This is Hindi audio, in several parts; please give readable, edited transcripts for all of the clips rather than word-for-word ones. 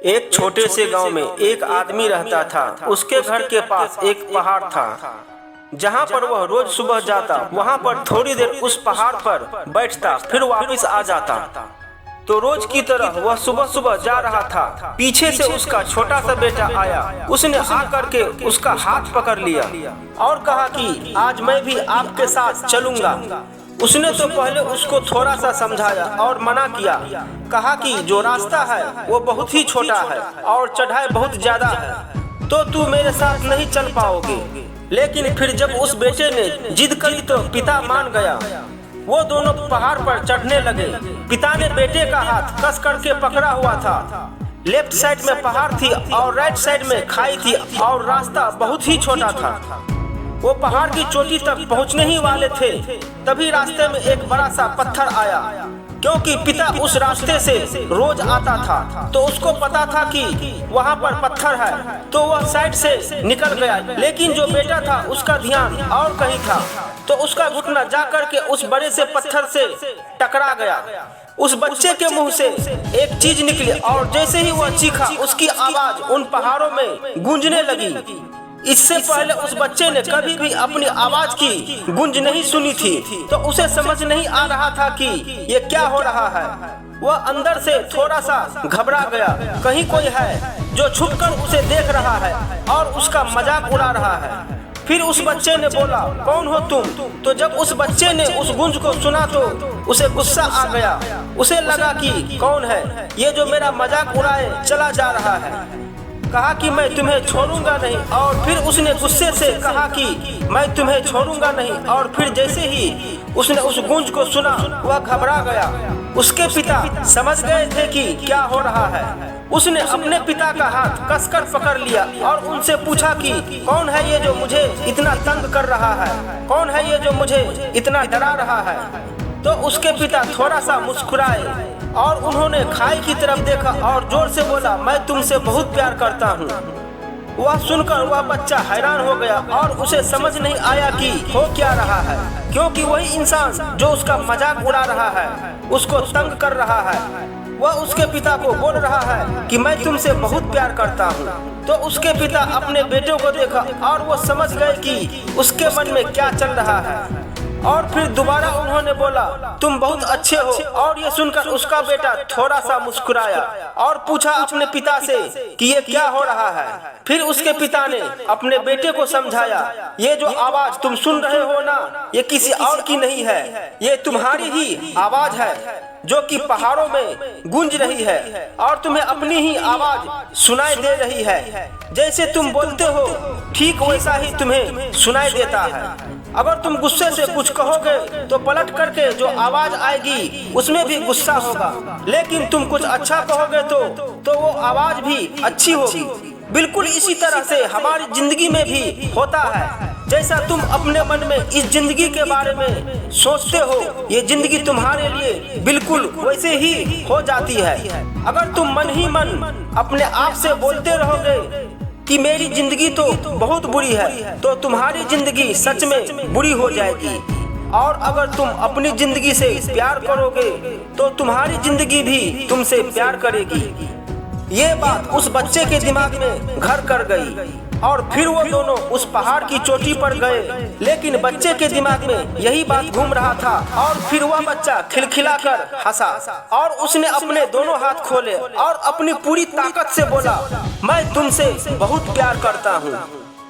एक छोटे से गांव में एक आदमी रहता था। उसके घर के पास एक पहाड़ था जहां पर वह रोज सुबह जाता, वहां पर थोड़ी देर उस पहाड़ पर बैठता, फिर वापस आ जाता। तो रोज की तरह वह सुबह सुबह जा रहा था। पीछे से उसका छोटा सा बेटा आया। उसने आकर के उसका हाथ पकड़ लिया और कहा कि आज मैं भी आपके साथ चलूंगा। उसने तो पहले उसको थोड़ा सा समझाया और मना किया, कहा कि जो रास्ता है वो बहुत ही छोटा है और चढ़ाई बहुत ज्यादा है, तो तू मेरे साथ नहीं चल पाओगे। लेकिन फिर जब उस बेटे ने जिद करी तो पिता मान गया। वो दोनों पहाड़ पर चढ़ने लगे। पिता ने बेटे का हाथ कस करके पकड़ा हुआ था। लेफ्ट साइड में पहाड़ थी और राइट साइड में खाई थी और रास्ता बहुत ही छोटा था। वो पहाड़ की चोटी तक पहुंचने ही वाले थे, तभी रास्ते में एक बड़ा सा पत्थर आया। क्योंकि पिता उस रास्ते से रोज आता था तो उसको पता था कि वहाँ पर पत्थर है, तो वह साइड से निकल गया। लेकिन जो बेटा था उसका ध्यान और कहीं था, तो उसका घुटना जा करके उस बड़े से पत्थर से टकरा गया। उस बच्चे के मुंह से एक चीज निकली और जैसे ही वह चीखा, उसकी आवाज उन पहाड़ों में गूंजने लगी। इससे पहले उस बच्चे ने कभी भी अपनी आवाज की गूंज नहीं सुनी थी, तो उसे समझ नहीं आ रहा था कि ये क्या हो रहा है। वह अंदर से थोड़ा सा घबरा गया, कहीं कोई है जो छुपकर उसे देख रहा है और उसका मजाक उड़ा रहा है। फिर उस बच्चे ने बोला, कौन हो तुम? तो जब उस बच्चे ने उस गूंज को सुना तो उसे गुस्सा आ गया। उसे लगा कि कौन है ये जो मेरा मजाक उड़ाए चला जा रहा है। कहा कि मैं तुम्हें छोड़ूंगा नहीं, और फिर उसने गुस्से से कहा कि मैं तुम्हें छोड़ूंगा नहीं। और फिर जैसे ही उसने उस गूंज को सुना वह घबरा गया। उसके पिता समझ गए थे कि क्या हो रहा है। उसने अपने पिता का हाथ कसकर पकड़ लिया और उनसे पूछा कि कौन है ये जो मुझे इतना तंग कर रहा है, कौन है ये जो मुझे इतना डरा रहा है। तो उसके पिता थोड़ा सा मुस्कुराए और उन्होंने खाई की तरफ देखा और जोर से बोला, मैं तुमसे बहुत प्यार करता हूँ। वह सुनकर वह बच्चा हैरान हो गया और उसे समझ नहीं आया कि हो क्या रहा है, क्योंकि वही इंसान जो उसका मजाक उड़ा रहा है, उसको तंग कर रहा है, वह उसके पिता को बोल रहा है कि मैं तुमसे बहुत प्यार करता हूँ। तो उसके पिता अपने बेटे को देखा और वो समझ गए कि उसके मन में क्या चल रहा है। और फिर दोबारा उन्होंने बोला, तुम बहुत अच्छे हो। और ये सुनकर उसका बेटा थोड़ा सा मुस्कुराया और पूछा अपने पिता से कि ये क्या हो रहा है। फिर उसके पिता ने अपने बेटे को समझाया, ये जो आवाज तुम सुन रहे हो ना, ये किसी और की नहीं है, ये तुम्हारी ही आवाज है जो कि पहाड़ों में गूंज रही है और तुम्हें अपनी ही आवाज सुनाई दे रही है। जैसे तुम बोलते हो ठीक वैसा ही तुम्हें सुनाई देता है। अगर तुम गुस्से से कुछ कहोगे तो पलट करके जो आवाज आएगी उसमें भी गुस्सा होगा, लेकिन तुम कुछ अच्छा कहोगे तो वो आवाज भी अच्छी होगी। बिल्कुल इसी तरह से हमारी जिंदगी में भी होता है। जैसा तुम अपने मन में इस जिंदगी के बारे में सोचते हो, ये जिंदगी तुम्हारे लिए बिल्कुल वैसे ही हो जाती है। अगर तुम मन ही मन अपने आप से बोलते रहोगे कि मेरी जिंदगी तो बहुत बुरी है, तो तुम्हारी जिंदगी सच में बुरी हो जाएगी। और अगर तुम अपनी जिंदगी से प्यार करोगे तो तुम्हारी जिंदगी भी तुमसे प्यार करेगी। ये बात उस बच्चे के दिमाग में घर कर गई और फिर वो दोनों उस पहाड़ की चोटी पर गए। लेकिन बच्चे के दिमाग में यही बात घूम रहा था और फिर वह बच्चा खिलखिलाकर हंसा और उसने अपने दोनों हाथ खोले और अपनी पूरी ताकत से बोला, मैं तुमसे बहुत प्यार करता हूँ।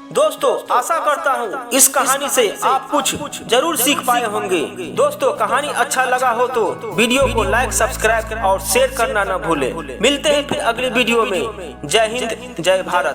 दोस्तों, आशा करता हूँ इस कहानी से आप कुछ जरूर सीख पाए होंगे। दोस्तों, कहानी अच्छा लगा हो तो वीडियो को लाइक, सब्सक्राइब और शेयर करना न भूलें। मिलते हैं फिर अगले वीडियो में। जय हिंद, जय भारत।